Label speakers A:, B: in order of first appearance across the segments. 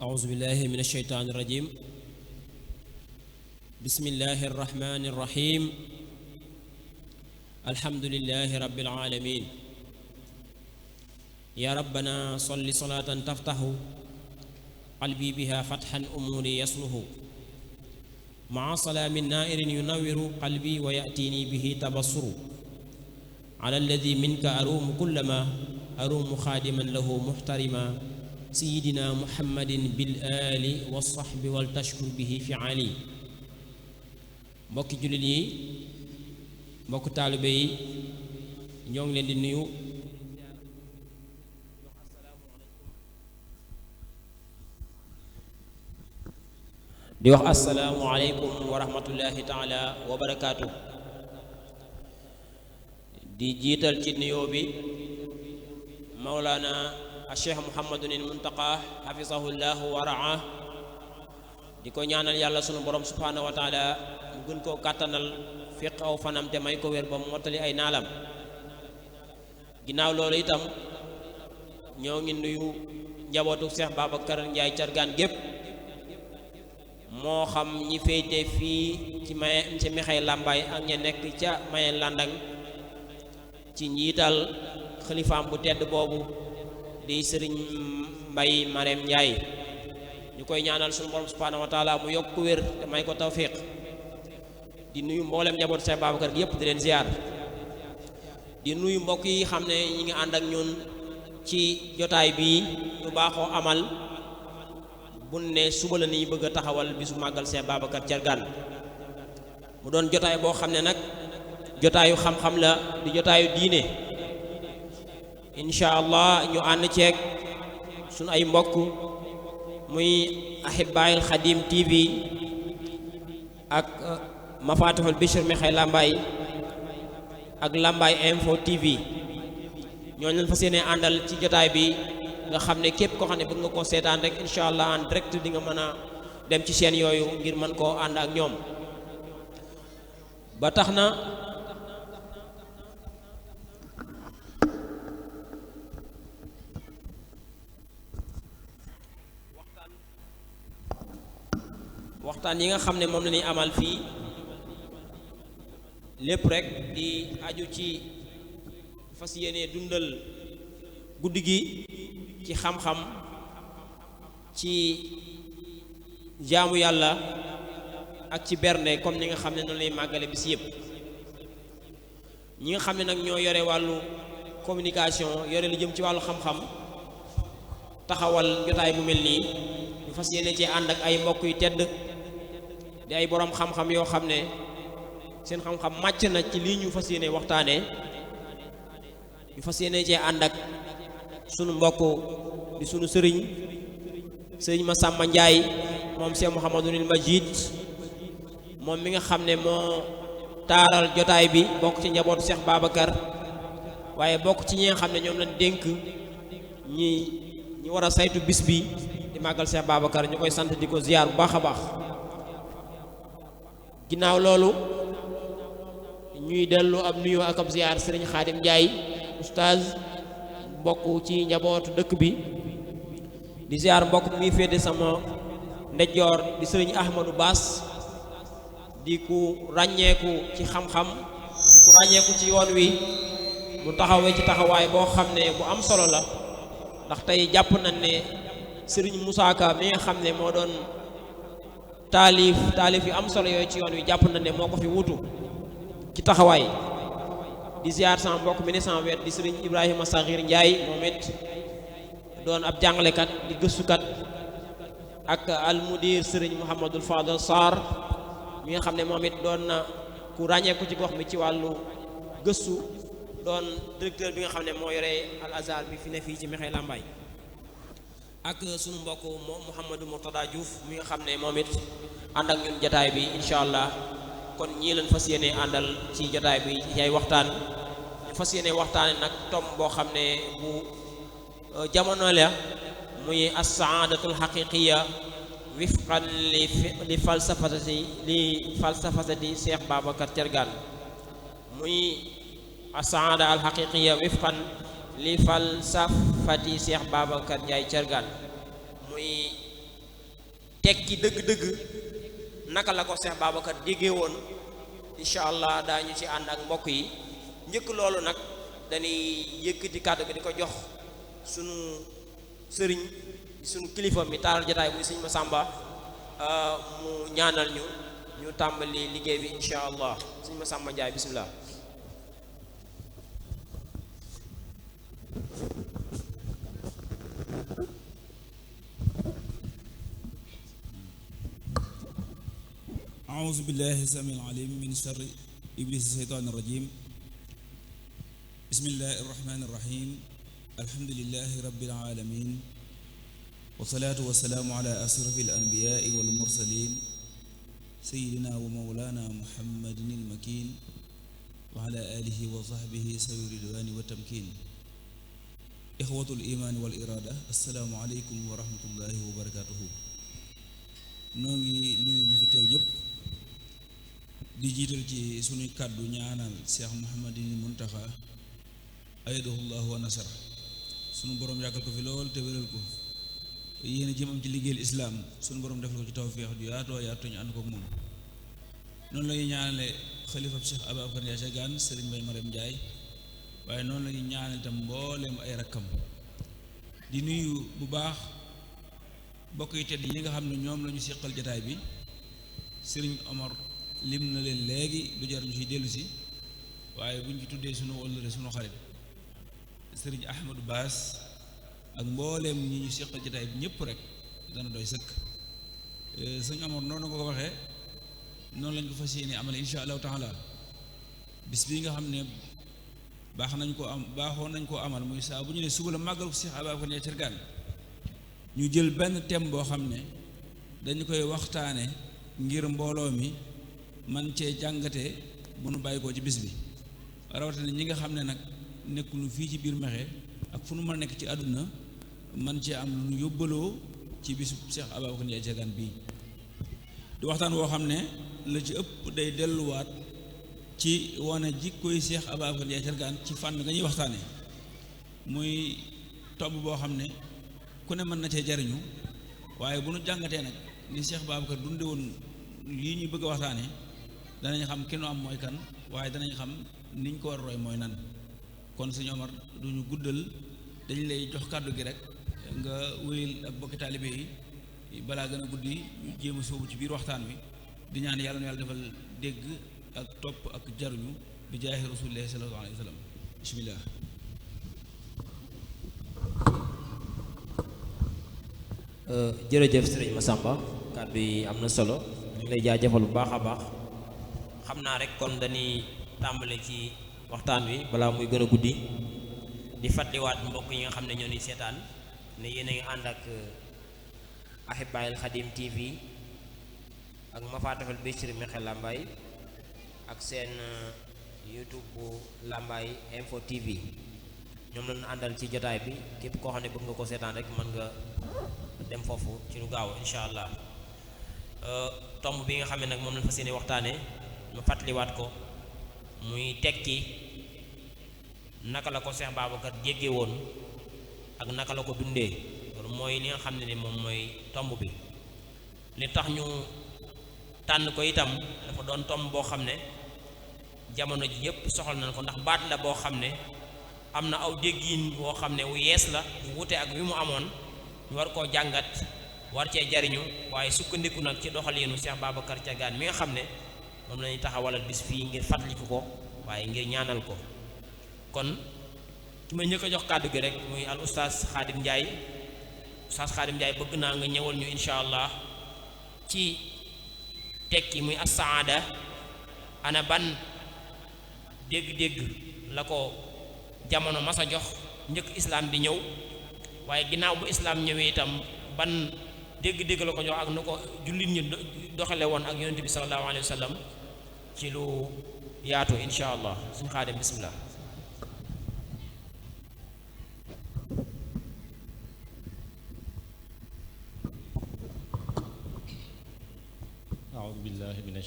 A: أعوذ بالله من الشيطان الرجيم بسم الله الرحمن الرحيم الحمد لله رب العالمين يا ربنا صل صلاة تفتح قلبي بها فتحا أموري يصله مع سلام نائر ينور قلبي ويأتيني به تبصر على الذي منك أروم كلما أروم خادما له محترما سيدنا محمد بالآل والصحب والتشكر به في علي mbokki jullit yi mbokk taalibe yi ñoo ngi leen di nuyu di wax assalaamu aleykum wa rahmatullahi taala wa barakaatu di jiital ci nuyoo bi mawlaana Cheikh Muhammadunil Muntaqa xafisahullahu wa raa di ko ñaanal yàlla sunu borom subhaanahu wa taala mu gën koo kàttanal fiq aw fanam te may ko wér ba mu mottali ay naalam ginnaaw loolu itam ñoo ngi nuyu njabootu Cheikh Babacar Ndiaye Thiergane gépp moo xam ñi féete fii ci Mekhe Lambaye ak ña nekk ca Mayen Landang ci njiital xalifaam bu tedd boobu di sëriñ Mbay Marème Ndiaye ñu koy ñaanal suñu borom subhaanahu wa taala mu yokk wér te may ko tawfiq di nuyu mboolem njabootu Cheikh Babacar gi yépp di leen ziar di nuyu mbokk yi xam ne ñi ngi ànd ak ñun ci jotaay bii ñu baaxoo amal bu ne suba la ni bëgg a taxawal bisu màggal Cheikh Babacar Thiergane mu doon jotaay boo xam ne nag jotaayu xam-xam la di jotaayu diine incha allah ñu ànd ceeg suñu ay mbokk muy Ahibaahil Khadim TV ak Mafatihul Bichri Mekhe Lambaye ak Lambaye Info TV ñooñu leen fas yéene àndal ci jotaay bi nga xam ne képp koo xam ne bëgg nga koo seetaan rek incha allah en direct di nga mën a dem ci chaîne yooyu ngir mën koo ànd ak ñoom ba tax na waxtaan yi nga xam ne moom la ñuy amal fii lépp rek di aju ci fas yéene dundal guddi gi ci xam-xam ci jaamu yàlla ak ci bernde comme ni nga xam ne noonu lay màggale bis yëpp ñi nga xam ne nag ñoo yore wàllu communication yore lu jëm ci wàllu xam-xam taxawal jotaay bu mel nii ñu fas yéene ci ànd ak ay mbokk yu tedd di ay boroom xam-xam yoo xam ne seen xam-xam màcc na ci lii ñu fas yéene waxtaanee ñu fas yéene cee ànd ak sunu mbokk di sunu sëriñ Massamba Ndiaye moom Cheikh Mouhamadoul Majid moom mi nga xam ne moo taaral jotaay bi bokk ci njabootu Cheikh Babacar waaye bokk ci ñi nga xam ne ñoom lañ dénk ñi war a saytu bis bi di màggal Cheikh Babacar ñu koy sant di ko ziyaar bu baax a baax ginnaaw loolu ñuy dellu ab nuyoo ak ab ziyaar sëriñ Xaadim Ndiaye oustaz bokk ci njabootu dëkk bi di ziyaar mbokk mi féete sama ndeyjoor di sëriñ Ahmadou Bass di ku ràññeeku ci xam-xam di ku ràññeeku ci yoon wi mu taxawee ci taxawaay boo xam ne bu am solo la ndax tey jàpp nañ ne sëriñ Moussa Ka mi nga xam ne moo doon taalif yu am solo yooyu ci yoon wi jàpp nañ ne moo ko fi wutu ci taxawaay di ziar sama mbokk mi ne sama wet di sëriñ Ibrahima Sakhir Ndiaye moom it doon ab jàngalekat di gëstukat ak almudir sëriñ Mouhamadul Fadal Sarr mi nga xam ne moom it doon na ku ràññeeku ci gox mi ci wàllu gëstu doon directeur bi nga xam ne moo yore al azhar bi fi ne fii ci Mekhe Lambaye ak sunu mbokk Mouhamadou Mourtada Diouf mi nga xam ne moom it ànd ak ñun jataay bi incha allah kon ñii leen fas yéene àndal ci jataay bi ci ay waxtaan ñu fas yéene waxtaane nag tom boo xam ne bu jamono la muy as-saadatul haqiqiya wifqan li falsafati Cheikh Babacar Thiergane muy asaada alxaqiqiya wifqan li falsafati Cheikh Babacar Ndiaye Thiergane muy tekki dëgg-dëgg naka la ko Cheikh Babacar déggee woon. incha allah daañu ci ànd ak mbokk yi njëkk loolu nag dañuy yëkkati kàddu gi di ko jox sunu sëriñ sunu kilifa mi taaral jotaay muy sëñ Massamba mu ñaanal ñu tàmbali liggéey bi incha allah sëñ Massamba Ndiaye bismillah.
B: أعوذ بالله السميع العليم من شر إبليس الشيطان الرجيم بسم الله الرحمن الرحيم الحمد لله رب العالمين والصلاة والسلام على أشرف الأنبياء والمرسلين سيدنا ومولانا محمد المكين وعلى آله وصحبه سوي الرضوان والتمكين إخوة الإيمان والإرادة السلام عليكم ورحمة الله وبركاته نوغي نيو ñu fi teew ñëpp di jiital ci sunuy kàddu ñaanal Cheikh Mouhamadinil Muntaxa ayadahullahu wa nasara sunu borom yàggal ko fi lool te wéral ko yéen jëmam ci liggéeyal islaam sunu borom defal ko ci tawfeex ju yaatoo yaatu ñu ànd ko ak moom noonu la ñuy ñaanale xalifab Cheikh Ababacar Ndiaye Thiergane Serigne Mbaye Marème Ndiaye waaye noonu la ñuy ñaanal itam mbooleem ay rakkam di nuyu bu baax bokk yi tedd yi nga xam ne ñoom la ñu seqal jataay bi Serigne Omar lim na leen léegi du jar ñu ci dellu si waaye buñ ci tuddee sunu wëllëre sunu xarit Serigne Ahmadou Bass ak mbooleem ñi ñu seqal jataay bi ñëpp rek dana doy sëkk sëñ Omar noonu nga ko waxee noonu lañ ko fas yéene amale insha allahu taala bis bii nga xam ne baaxoon nañ koo amal muy saa bu ñu ne suba la màggal Cheikh Ababacar Ndiaye Thiergane ñu jël benn thème boo xam ne dañu koy waxtaane ngir mbooloo mi man cee jàngate bu nu bàyyi koo ci bis bi rawatina ñi nga xam ne nag nekkunu fii ci biir Mexe ak fu nu mën a nekk ci àdduna man cee am lu nu yóbbaloo ci bisu Cheikh Ababacar Ndiaye Thiergane bii di waxtaan woo xam ne la ci ëpp day delluwaat ci wane jikkoy Cheikh Ababacar Ndiaye Thiergane ci fànn nga ñuy waxtaane muy tomb boo xam ne ku ne mën na cee jariñu waaye bu nu jàngatee nag ni Cheikh Babacar dunde woon lii ñuy bëgg a waxtaane danañ xam ki nu am mooy kan waaye danañ xam niñ ko war a roy mooy nan kon sëñ Omar duñu guddal dañ lay jox kàddu gi rek nga wéyal ak bokki taalibe yi balaa gën a guddi ñu jéem a sóobu ci biir waxtaan wi di ñaan yàlla nu yàlla defal dégg ak topp ak jaruñu bi jaahi rasulillahi sallallahu alayhi wa sallam bismillah
A: jërëjëf sëriñ Massamba kàddu yi am na solo ñu ngi lay jaajëfal bu baax a baax xam naa rek kon dañuy tàmbale ci waxtaan wi balaa muy gën a guddi di fàttaliwaat mbokk yi nga xam ne ñoo ni seetaan ne yéen a ngi ànd ak Ahibaahil Khadim TV ak Mafatihul Bichri Mexe Lambaye ak seen YouTube bu Lambaye Info TV ñoom lañu àndal ci jotaay bi képp koo xam ne bëgg nga ko seetaan rek mën nga dem foofu ci lu gaaw incha allah tomb bi nga xam ne nag moom lañ fas yéene waxtaane ma fàttaliwaat ko muy tekki naka la ko Cheikh Babacar jéggee woon ak naka la ko dundee loolu mooy li nga xam ne ni moom mooy tomb bi li tax ñu tànn ko itam dafa doon tomb boo xam ne jamono ji yépp soxal nañ ko ndax baat la boo xam ne am na aw déggiin boo xam ne wu yees la bu wute ak wi mu amoon ñu war koo jàngat war cee jariñu waaye sukkandiku nag ci doxaliinu Cheikh Babacar Thiergane mi nga xam ne moom lañuy taxawalal bis fii ngir fàttaliku ko waaye ngir ñaanal ko kon ki ma njëkk a jox kàddu gi rek muy al oustaz Khadim Ndiaye oustaz Khadim Ndiaye bëgg naa nga ñëwal ñu insha allah ci tekki muy as-saada ana ban dégg-dégg la ko jamono masa jox njëkk islaam di ñëw waaye ginnaaw bu islaam ñëwee itam ban dégg-dégg la ko jox ak nu ko jullit ñi doxale woon ak yonent bi sallallahu alayhi wa sallam ci lu yaatu insha allah suñu Xaadim bismillah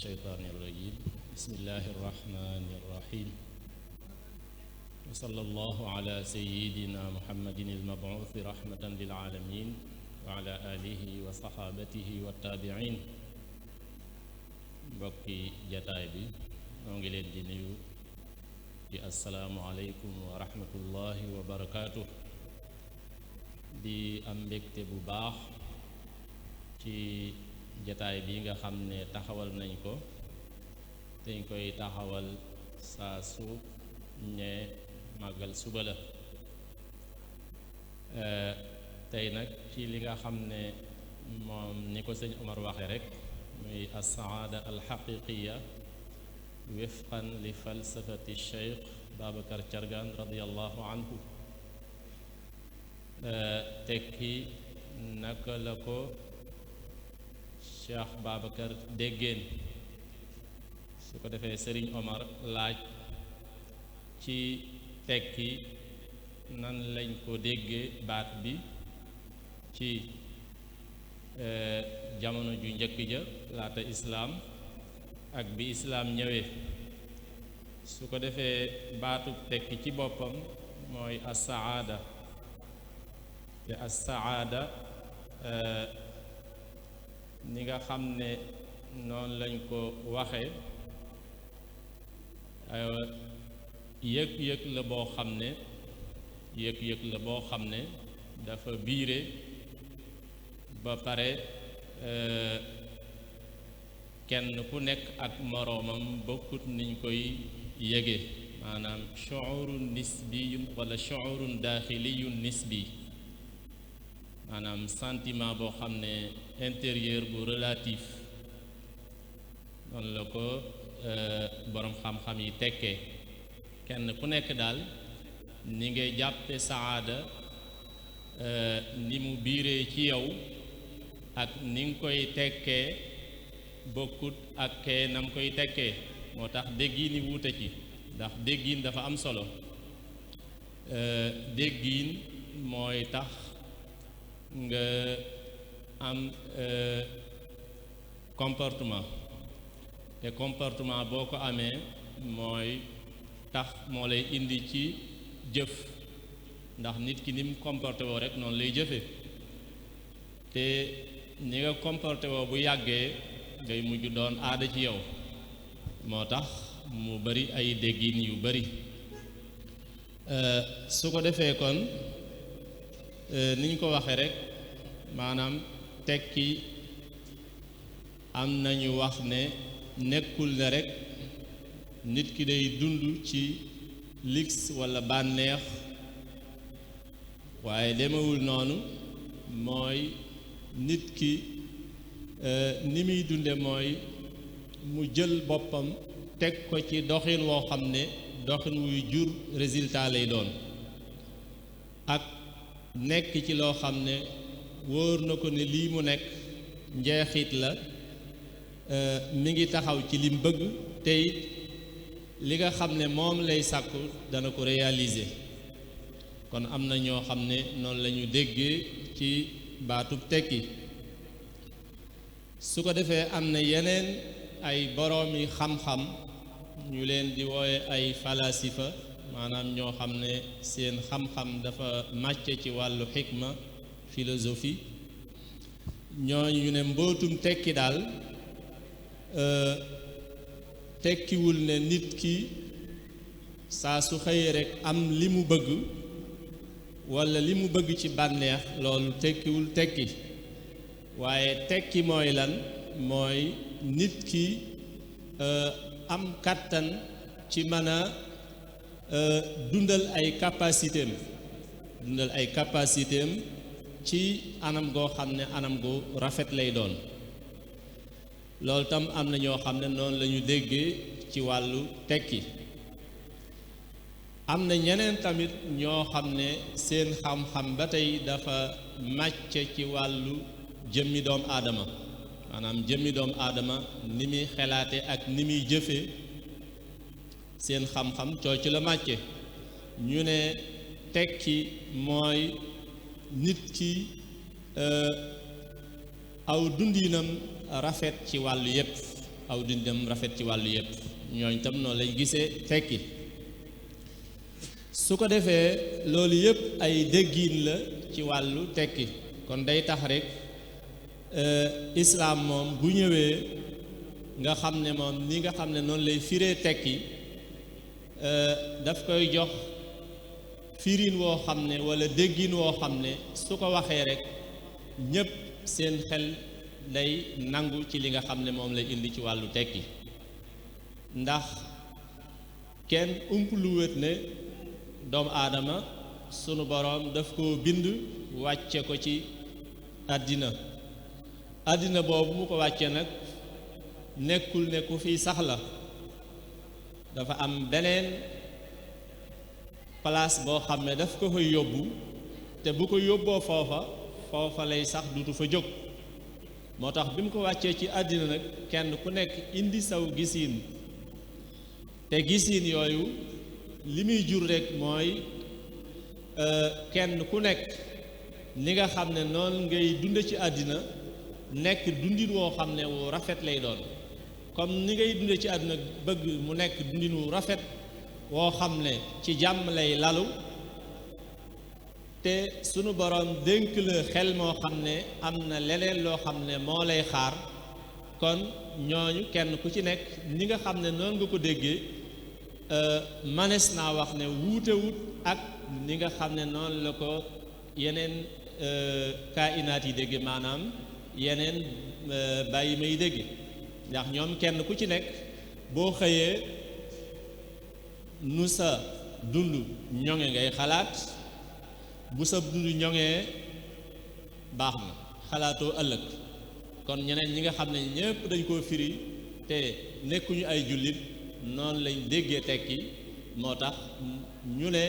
C: الشيطان الرجيم بسم الله الرحمن الرحيم وصلى الله على سيدنا محمد المبعوث رحمة للعالمين وعلى آله وصحابته والتابعين mbokki jataay bi ñoo ngi leen di nuyu di assalaamu aleykum wa rahmatullahi wa barakaatu di am mbégte bu baax ci jataay bi nga xam ne taxawal nañ ko te ñu koy taxawal saa su ñe màggal suba la tey nag ci li nga xam ne moom ni ko sëñ Omar waxe rek muy as-saada al-haqiqiya wifqan li falsafati Cheikh Babacar Thiargane radiyallahu anhu tekki naka la ko Cheikh Babacar déggéen su ko defee Serigne Omar laaj ci tekki nan lañ ko déggee baat bi ci jamono ju njëkk ja laata islaam ak bi islaam ñëwee su ko defee baatu tekki ci boppam mooy as-saada te as-saada ni nga xam ne noonu lañ ko waxe yëg-yëg la boo xam ne yëg-yëg la boo xam ne dafa biire ba pare kenn ku nekk ak moroomam bokkut niñ koy yëge maanaam shu'urun nisbiyun wala shu'urun daaxiliyun nisbi maanaam sentiment boo xam ne intérieur bu relatif noonu la ko boroom xam-xam yi tekkee kenn ku nekk daal ni ngay jàppe saada ni mu biiree ci yow ak ni nga koy tekkee bokkut ak kee nam koy tekkee moo tax déggiin yi wuute ci ndax déggiin dafa am solo déggiin mooy tax nga am comportement te comportement boo ko amee mooy tax moo lay indi ci jëf ndax nit ki ni mu comporté woo rek noonu lay jëfe te ni nga comporté woo bu yàggee ngay mujj doon aada ci yow moo tax mu bari ay déggin yu bari su ko defee kon ni ñu ko waxee rek maanaam tekki am nañu wax ne nekkul ne rek nit ki day dund ci luxe walla bànneex waaye demewul noonu mooy nit ki ni muy dunde mooy mu jël boppam teg ko ci doxin woo xam ne doxin wuy jur résultat lay doon ak nekk ci loo xam ne wóor na ko ne lii mu nekk njeexit la mi ngi taxaw ci lim bëgg te it li nga xam ne moom lay sàkku dana ko réaliser kon am na ñoo xam ne noonu la ñu déggee ci baatub tekki su ko defee am na yeneen ay boroomi xam-xam ñu leen di wooye ay falasifa maanaam ñoo xam ne seen xam-xam dafa màcce ci wàllu xikma philosophie ñooñu ñu ne mbootum tekki daal tekkiwul ne nit ki saa su xëyee rekk am li mu bëgg walla li mu bëgg ci bànneex loolu tekkiwul tekki waaye tekki mooy lan mooy nit ki am kàttan ci mën a dundal ay capacitéem ci anam goo xam ne anam gu rafet lay doon loolu tam am na ñoo xam ne noonu la ñu déggee ci wàllu tekki am na ñeneen tamit ñoo xam ne seen xam-xam ba tey dafa màcc ci wàllu jëmmi doomu aadama maanaam jëmmi doomu aadama ni muy xelaate ak ni muy jëfe seen xam-xam cooc la màcce ñu ne tekki mooy nit ki aw dundinam rafet ci wàllu yépp aw dundam rafet ci wàllu yépp ñooñ tam noonu lañ gisee tekki su ko defee loolu yépp ay déggiin la ci wàllu tekki kon day tax rek islaam moom bu ñëwee nga xam ne moom ni nga xam ne noonu lay firee tekki daf koy jox firin woo xam ne walla déggin woo xam ne su ko waxee rek ñépp seen xel day nangu ci li nga xam ne moom lay indi ci wàllu tekki ndax kenn ump lu wét ne doomu aadama sunu boroom daf koo bind wàcce ko ci àddina boobu mu ko wàcce nag nekkul ne ku fi sax la dafa am beneen place boo xam ne daf ko koy yóbbu te bu ko yóbboo foofa lay sax dutu fa jóg moo tax bi mu ko wàccee ci àddina nag kenn ku nekk indi saw gisiin te gisiin yooyu li muy jur rek mooy kenn ku nekk li nga xam ne noonu ngay dunde ci àddina nekk dundin woo xam ne wu rafet lay doon comme ni ngay dunde ci àddina bëgg mu nekk dundin wu rafet woo xam ne ci jàmm lay lalu te sunu boroom dénk la xel moo xam ne am na leneen loo xam ne moo lay xaar kon ñooñu kenn ku ci nekk ni nga xam ne noonu nga ko déggee manes naa wax ne wuutewut ak ni nga xam ne noonu la ko yeneen kainaat yi dégge maanaam yeneen bàyyi may dégge ndax ñoom kenn ku ci nekk boo xëyee nu sa dund ñoŋe ngay xalaat bu sa dund ñoŋee baax na xalaatoo ëllëg kon ñeneen ñi nga xam ne ñépp dañ koo firi te nekkuñu ay jullit noonu lañ déggee tekki moo tax ñu ne